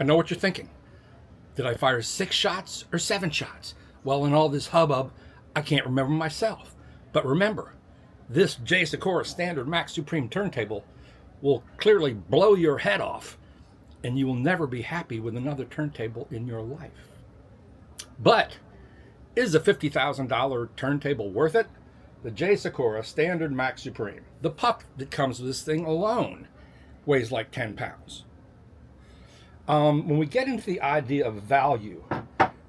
know what you're thinking. Did I fire 6 shots or 7 shots? Well, in all this hubbub, I can't remember myself. But remember, this Sikora Standard Max Supreme turntable will clearly blow your head off, and you will never be happy with another turntable in your life. But is a $50,000 turntable worth it? The Sikora Standard Max Supreme. The puck that comes with this thing alone weighs like 10 pounds. When we get into the idea of value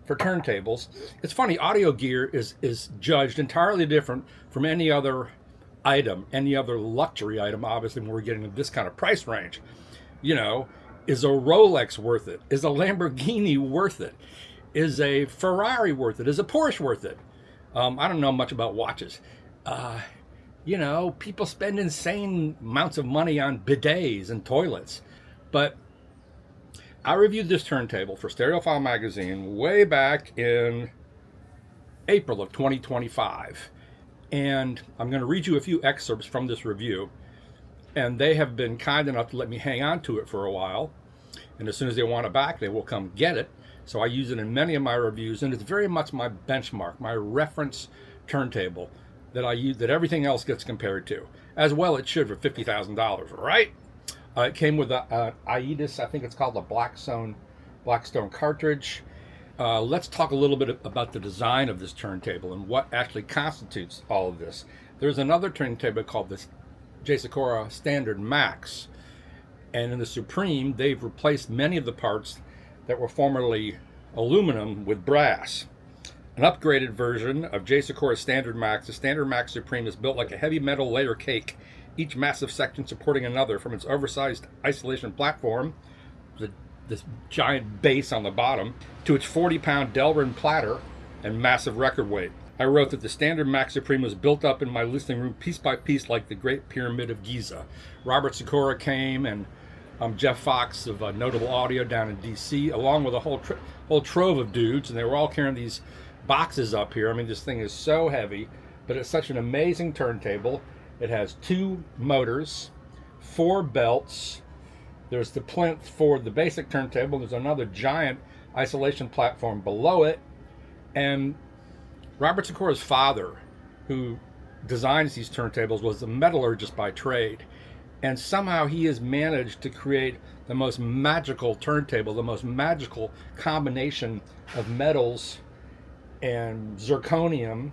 for turntables, it's funny, audio gear is judged entirely different from any other item, any other luxury item, obviously, when we're getting into this kind of price range. You know, is a Rolex worth it? Is a Lamborghini worth it? Is a Ferrari worth it? Is a Porsche worth it? I don't know much about watches. You know, people spend insane amounts of money on bidets and toilets. But I reviewed this turntable for Audiophile magazine way back in April of 2025. And I'm going to read you a few excerpts from this review. And they have been kind enough to let me hang on to it for a while. And as soon as they want it back, they will come get it. So I use it in many of my reviews, and it's very much my benchmark, my reference turntable that I use, that everything else gets compared to. As well it should for $50,000, right? It came with a Aidis, I think it's called the Blackstone cartridge. Let's talk a little bit about the design of this turntable and what actually constitutes all of this. There's another turntable called this Sikora Standard Max, and in the Supreme, they've replaced many of the parts that were formerly aluminum with brass. An upgraded version of Sikora Standard Max, the Standard Max Supreme, is built like a heavy metal layer cake, each massive section supporting another, from its oversized isolation platform, this giant base on the bottom, to its 40-pound Delrin platter and massive record weight. I wrote that the Standard Max Supreme was built up in my listening room piece by piece like the Great Pyramid of Giza. Robert Sikora came, and Jeff Fox of Notable Audio down in D.C., along with a whole trove of dudes, and they were all carrying these boxes up here. I mean, this thing is so heavy, but it's such an amazing turntable. It has 2 motors, 4 belts. There's the plinth for the basic turntable. There's another giant isolation platform below it. And Robert Sikora's father, who designs these turntables, was a metallurgist by trade. And somehow he has managed to create the most magical turntable, the most magical combination of metals and zirconium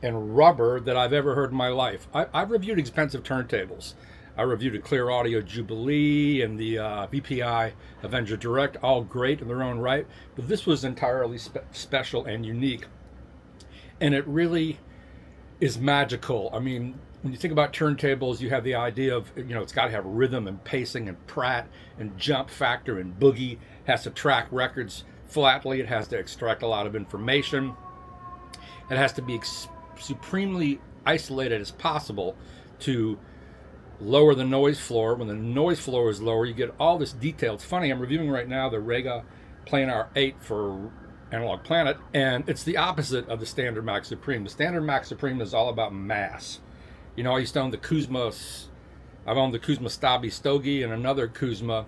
and rubber that I've ever heard in my life. I've reviewed expensive turntables. I reviewed a Clear Audio Jubilee and the VPI Avenger Direct, all great in their own right, but this was entirely special and unique. And it really is magical. I mean, when you think about turntables, you have the idea of, you know, it's got to have rhythm and pacing and prat and jump factor and boogie. It has to track records flatly. It has to extract a lot of information. It has to be supremely isolated as possible to lower the noise floor. When the noise floor is lower, you get all this detail. It's funny, I'm reviewing right now the Rega Planar 8 for Analog Planet, and it's the opposite of the Standard Max Supreme. The Standard Max Supreme is all about mass. You know, I used to own the Kuzma, I've owned the Kuzma Stabi Stogie and another Kuzma,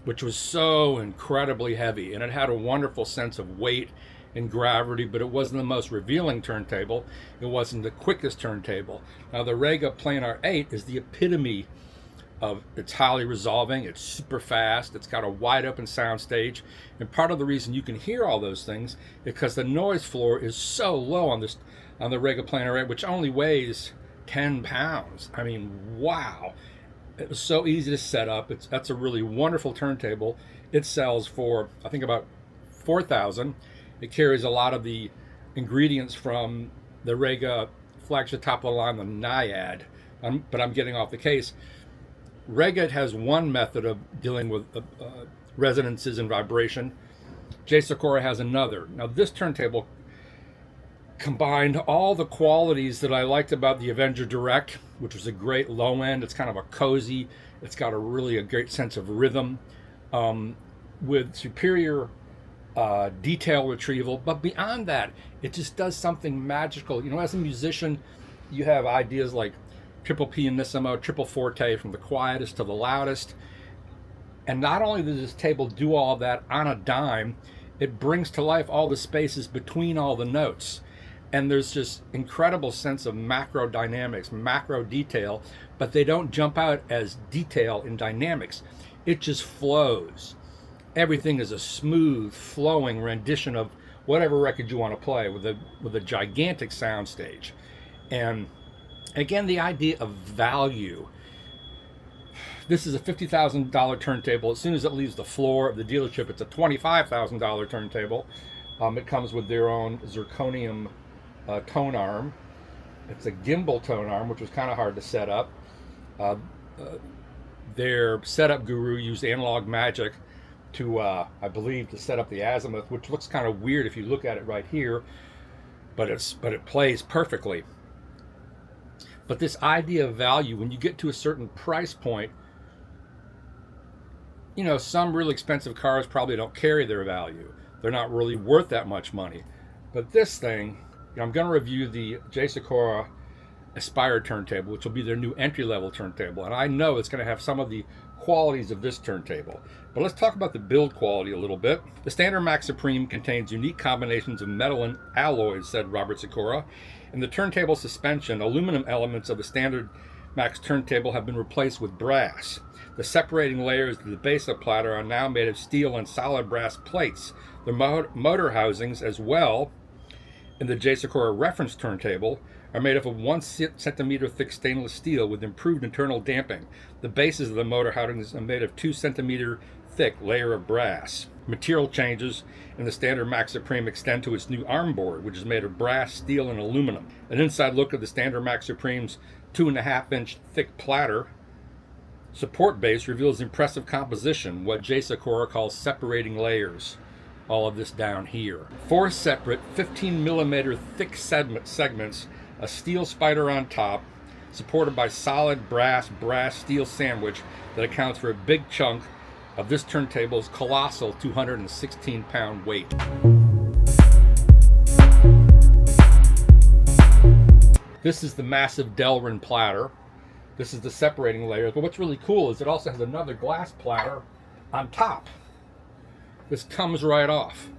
which was so incredibly heavy, and it had a wonderful sense of weight and gravity, but it wasn't the most revealing turntable. It wasn't the quickest turntable. Now, the Rega Planar 8 is the epitome of, it's highly resolving, it's super fast, it's got a wide open sound stage, and part of the reason you can hear all those things is because the noise floor is so low on the Rega Planar 8, which only weighs 10 pounds. I mean, wow. It was so easy to set up. That's a really wonderful turntable. It sells for, I think, about $4,000. It carries a lot of the ingredients from the Rega flagship top of the line, the Naiad, but I'm getting off the case. Rega has one method of dealing with resonances and vibration. Sikora has another. Now, this turntable combined all the qualities that I liked about the Avenger Direct, which was a great low end. It's kind of a cozy. It's got a great sense of rhythm, with superior detail retrieval. But beyond that, it just does something magical. You know, as a musician, you have ideas like triple pianissimo, triple forte, from the quietest to the loudest. And not only does this table do all of that on a dime, it brings to life all the spaces between all the notes. And there's just incredible sense of macro dynamics, macro detail, but they don't jump out as detail in dynamics. It just flows. Everything is a smooth, flowing rendition of whatever record you want to play with a gigantic sound stage. And again, the idea of value. This is a $50,000 turntable. As soon as it leaves the floor of the dealership, it's a $25,000 turntable. It comes with their own zirconium tone arm. It's a gimbal tone arm, which was kind of hard to set up. Their setup guru used analog magic to, I believe, to set up the azimuth, which looks kind of weird if you look at it right here, but it plays perfectly. But this idea of value, when you get to a certain price point, you know, some really expensive cars probably don't carry their value. They're not really worth that much money. But this thing, you know, I'm going to review the Sikora Aspire turntable, which will be their new entry-level turntable. And I know it's going to have some of the qualities of this turntable. But let's talk about the build quality a little bit. The Standard Max Supreme contains unique combinations of metal and alloys, said Robert Sikora. In the turntable suspension, aluminum elements of the Standard Max turntable have been replaced with brass. The separating layers of the base of the platter are now made of steel and solid brass plates. The motor housings as well in the Sikora reference turntable are made of a 1 centimeter thick stainless steel with improved internal damping. The bases of the motor housings are made of 2 centimeter thick layer of brass. Material changes in the Standard Max Supreme extend to its new arm board, which is made of brass, steel, and aluminum. An inside look of the Standard Max Supreme's 2.5-inch thick platter support base reveals impressive composition, what Sikora calls separating layers. All of this down here. 4 separate 15 millimeter thick segments, a steel spider on top, supported by solid brass steel sandwich that accounts for a big chunk of this turntable's colossal 216-pound weight. This is the massive Delrin platter. This is the separating layers, but what's really cool is it also has another glass platter on top. This comes right off.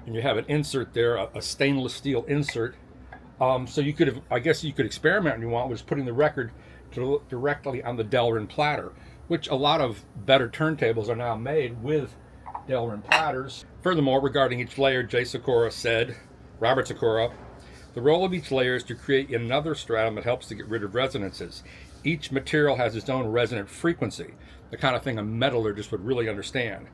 And you have an insert there, a stainless steel insert. So you could have, I guess you could experiment when you want, was putting the record directly on the Delrin platter, which a lot of better turntables are now made with Delrin platters. Furthermore, regarding each layer, Sikora said, Robert Sikora, the role of each layer is to create another stratum that helps to get rid of resonances. Each material has its own resonant frequency, the kind of thing a metallurgist would really understand.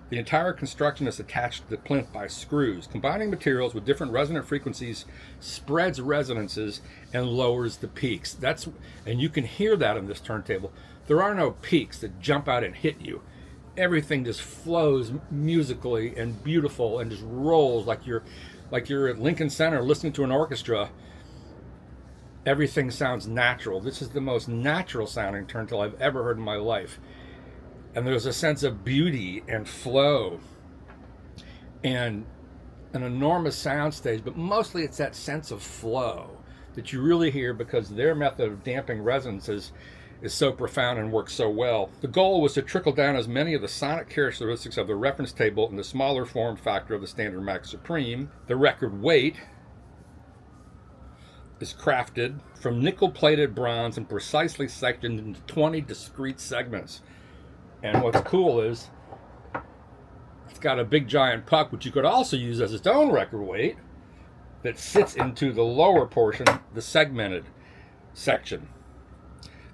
The entire construction is attached to the plinth by screws. Combining materials with different resonant frequencies spreads resonances and lowers the peaks. And you can hear that in this turntable. There are no peaks that jump out and hit you. Everything just flows musically and beautiful and just rolls like you're at Lincoln Center listening to an orchestra. Everything sounds natural. This is the most natural sounding turntable I've ever heard in my life. And there's a sense of beauty and flow and an enormous sound stage, but mostly it's that sense of flow that you really hear because their method of damping resonances is so profound and works so well. The goal was to trickle down as many of the sonic characteristics of the reference table in the smaller form factor of the Standard Max Supreme. The record weight is crafted from nickel-plated bronze and precisely sectioned into 20 discrete segments. And what's cool is it's got a big giant puck, which you could also use as its own record weight, that sits into the lower portion, the segmented section.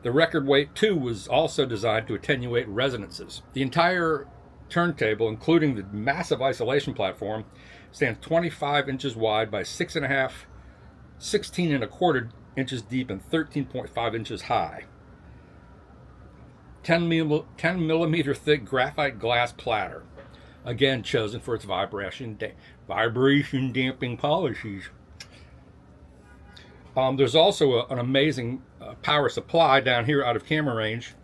The record weight, too, was also designed to attenuate resonances. The entire turntable, including the massive isolation platform, stands 25 inches wide by 16 1/4 inches deep and 13.5 inches high. 10 millimeter thick graphite glass platter, again chosen for its vibration damping policies. There's also an amazing power supply down here out of camera range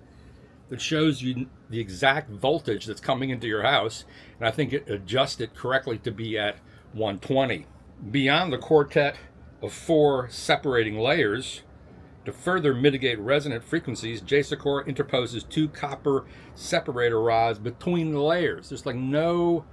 that shows you the exact voltage that's coming into your house, and I think it adjusts it correctly to be at 120. Beyond the quartet of 4 separating layers To further mitigate resonant frequencies, Sikora interposes 2 copper separator rods between the layers. There's like no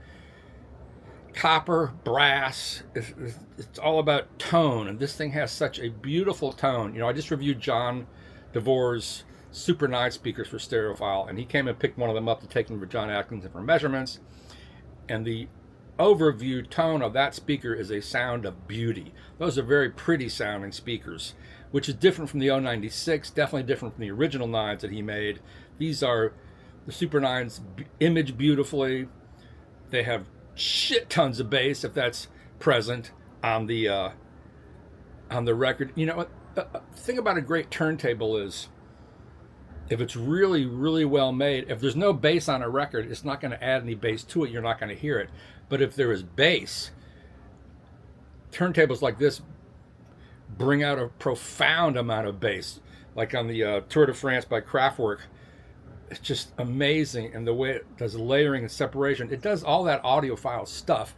copper, brass. It's all about tone, and this thing has such a beautiful tone. You know, I just reviewed John DeVore's Super 9 speakers for Audiophile, and he came and picked one of them up to take them to John Atkinson for measurements. And the overview tone of that speaker is a sound of beauty. Those are very pretty sounding speakers, which is different from the 096, definitely different from the original 9s that he made. These are the Super 9s image beautifully. They have shit tons of bass, if that's present on the record. You know, the thing about a great turntable is, if it's really, really well made, if there's no bass on a record, it's not going to add any bass to it. You're not going to hear it. But if there is bass, turntables like this bring out a profound amount of bass. Like on the Tour de France by Kraftwerk, it's just amazing. And the way it does layering and separation, it does all that audiophile stuff,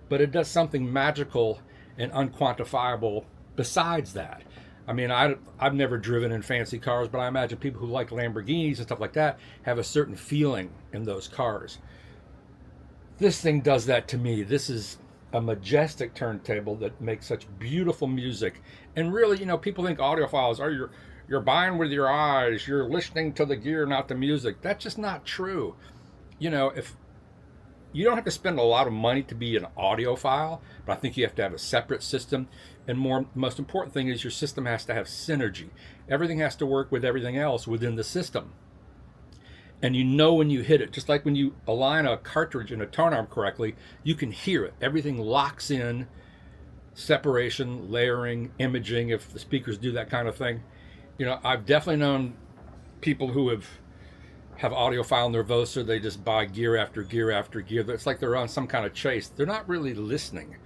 but it does something magical and unquantifiable besides that. I mean, I've never driven in fancy cars, but I imagine people who like Lamborghinis and stuff like that have a certain feeling in those cars. This thing does that to me. This is a majestic turntable that makes such beautiful music. And really, you know, people think audiophiles are you're buying with your eyes, you're listening to the gear, not the music. That's just not true. You know, if you don't have to spend a lot of money to be an audiophile, but I think you have to have a separate system. And most important thing is your system has to have synergy. Everything has to work with everything else within the system. And you know when you hit it, just like when you align a cartridge in a tone arm correctly, you can hear it. Everything locks in, separation, layering, imaging, if the speakers do that kind of thing. You know, I've definitely known people who have audiophile nervosa. They just buy gear after gear after gear. It's like they're on some kind of chase. They're not really listening.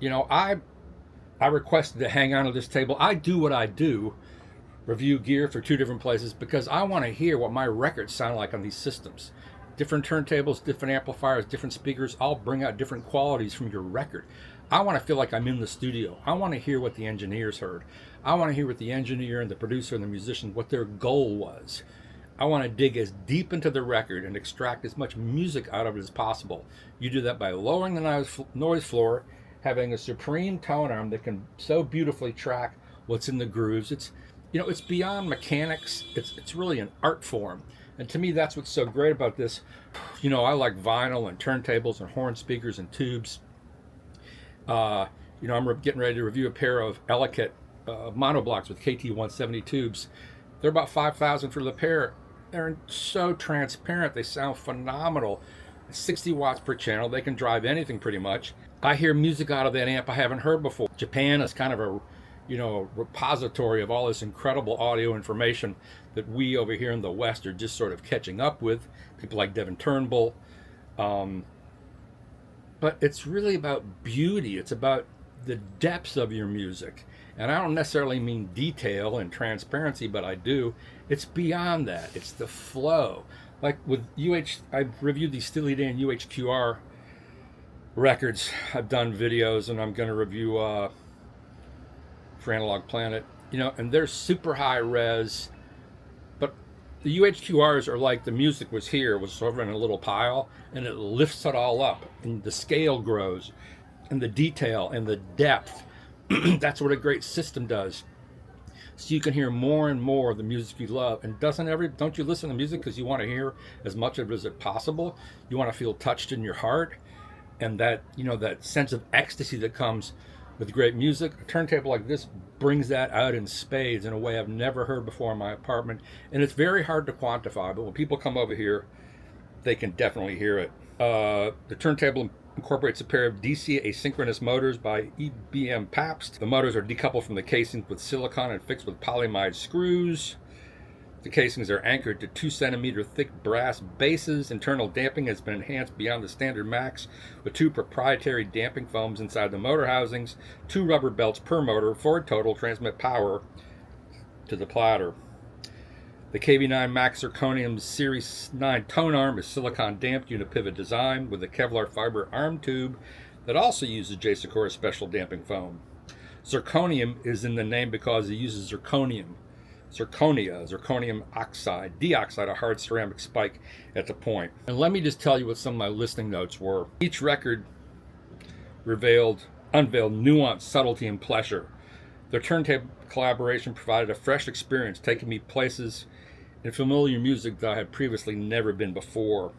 You know, I requested to hang on to this table. I do what I do, review gear for 2 different places, because I want to hear what my records sound like on these systems. Different turntables, different amplifiers, different speakers, all bring out different qualities from your record. I want to feel like I'm in the studio. I want to hear what the engineers heard. I want to hear what the engineer and the producer and the musician, what their goal was. I want to dig as deep into the record and extract as much music out of it as possible. You do that by lowering the noise floor, having a supreme tone arm that can so beautifully track what's in the grooves. It's, you know, it's beyond mechanics. It's really an art form. And to me, that's what's so great about this. You know, I like vinyl and turntables and horn speakers and tubes. You know, I'm getting ready to review a pair of Ellicott monoblocks with KT170 tubes. They're about $5,000 for the pair. They're so transparent. They sound phenomenal. 60 watts per channel. They can drive anything pretty much. I hear music out of that amp I haven't heard before. Japan is kind of a, you know, repository of all this incredible audio information that we over here in the West are just sort of catching up with. People like Devin Turnbull. But it's really about beauty. It's about the depths of your music. And I don't necessarily mean detail and transparency, but I do. It's beyond that. It's the flow. Like with I've reviewed these Steely Dan UHQR records. I've done videos, and I'm going to review for Analog Planet. You know, and they're super high res. But the UHQRs are like the music was sort of in a little pile, and it lifts it all up. And the scale grows, and the detail and the depth. That's what a great system does. So you can hear more and more of the music you love. And don't you listen to music because you want to hear as much of it as possible? You want to feel touched in your heart, and that, you know, that sense of ecstasy that comes with great music. A turntable like this brings that out in spades in a way I've never heard before in my apartment. And it's very hard to quantify, but when people come over here, they can definitely hear it. The turntable incorporates a pair of DC asynchronous motors by EBM Pabst. The motors are decoupled from the casings with silicon and fixed with polyamide screws. The casings are anchored to 2 centimeter thick brass bases. Internal damping has been enhanced beyond the standard max with 2 proprietary damping foams inside the motor housings, 2 rubber belts per motor, 4 total transmit power to the platter. The KB9 Max Zirconium Series 9 tone arm is silicon damped unipivot design with a Kevlar fiber arm tube that also uses Sikora special damping foam. Zirconium is in the name because it uses zirconium oxide, dioxide, a hard ceramic spike at the point. And let me just tell you what some of my listening notes were. Each record unveiled nuance, subtlety, and pleasure. Their turntable collaboration provided a fresh experience, taking me places in familiar music that I had previously never been before.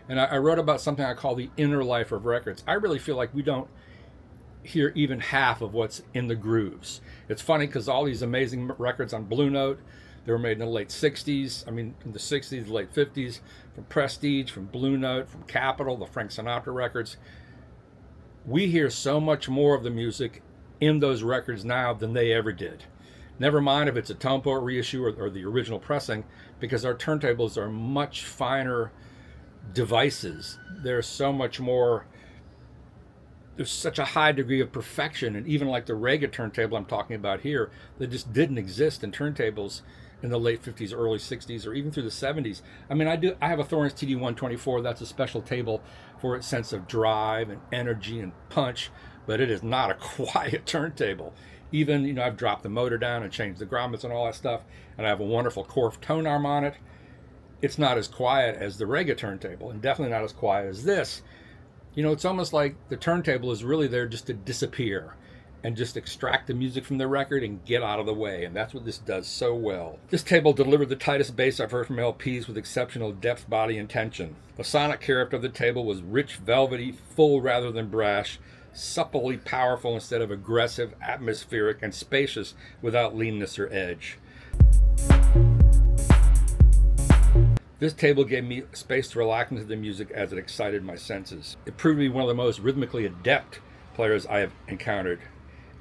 And I wrote about something I call the inner life of records. I really feel like we don't hear even half of what's in the grooves. It's funny because all these amazing records on Blue Note, they were made in the late 60s, in the 60s, late 50s, from Prestige, from Blue Note, from Capitol, the Frank Sinatra records. We hear so much more of the music in those records now than they ever did. Never mind if it's a tone poet reissue or the original pressing, because our turntables are much finer devices. There's so much more, there's such a high degree of perfection, and even like the Rega turntable I'm talking about here, that just didn't exist in turntables in the late 50s, early 60s, or even through the 70s. I have a Thorns TD-124. That's a special table for its sense of drive and energy and punch, but it is not a quiet turntable. Even, I've dropped the motor down and changed the grommets and all that stuff, and I have a wonderful Korf tone arm on it. It's not as quiet as the Rega turntable, and definitely not as quiet as this. It's almost like the turntable is really there just to disappear and just extract the music from the record and get out of the way, and that's what this does so well. This table delivered the tightest bass I've heard from LPs with exceptional depth, body, and tension. The sonic character of the table was rich, velvety, full rather than brash, supplely powerful instead of aggressive, atmospheric, and spacious without leanness or edge. This table gave me space to relax into the music as it excited my senses. It proved to be one of the most rhythmically adept players I have encountered.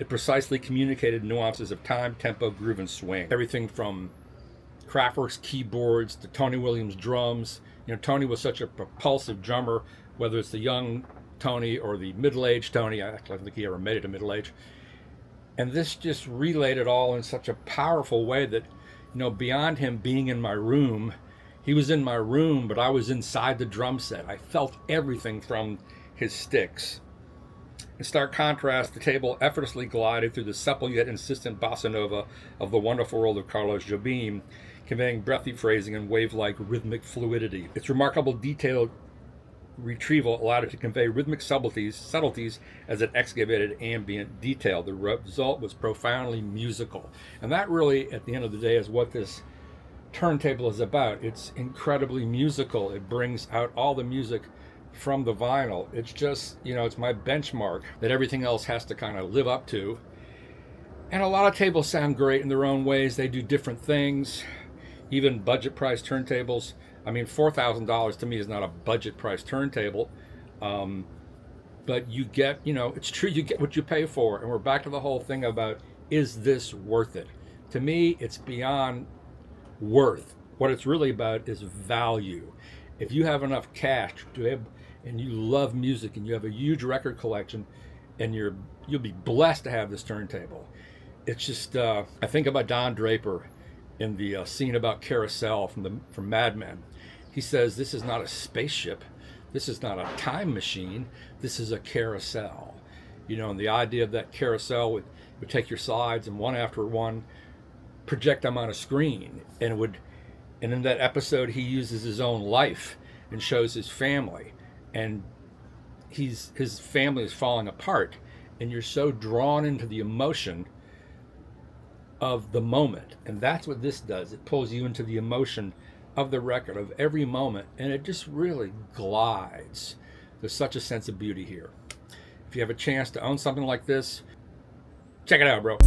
It precisely communicated nuances of time, tempo, groove, and swing. Everything from Kraftwerk's keyboards to Tony Williams' drums. Tony was such a propulsive drummer, whether it's the young Tony or the middle-aged Tony. I don't think he ever made it to middle age. And this just relayed it all in such a powerful way that, beyond him being in my room, he was in my room, but I was inside the drum set. I felt everything from his sticks. In stark contrast, the table effortlessly glided through the supple yet insistent bossa nova of the wonderful world of Carlos Jobim, conveying breathy phrasing and wave-like rhythmic fluidity. Its remarkable detailed retrieval allowed it to convey rhythmic subtleties as it excavated ambient detail. The result was profoundly musical. And that really, at the end of the day, is what this turntable is about. It's incredibly musical. It brings out all the music from the vinyl. It's just, it's my benchmark that everything else has to kind of live up to. And a lot of tables sound great in their own ways. They do different things. Even budget price turntables. $4,000 to me is not a budget price turntable. But you get, it's true, you get what you pay for. And we're back to the whole thing about, is this worth it? To me, it's beyond worth. What it's really about is value. If you have enough cash and you love music and you have a huge record collection, and you'll be blessed to have this turntable. It's just I think about Don Draper in the scene about Carousel from Mad Men. He says, this is not a spaceship, this is not a time machine, this is a carousel. And the idea of that carousel would take your slides and one after one project them on a screen, and in that episode he uses his own life and shows his family, and his family is falling apart, and you're so drawn into the emotion of the moment. And that's what this does. It pulls you into the emotion of the record, of every moment, and it just really glides. There's such a sense of beauty here. If you have a chance to own something like this, check it out, bro.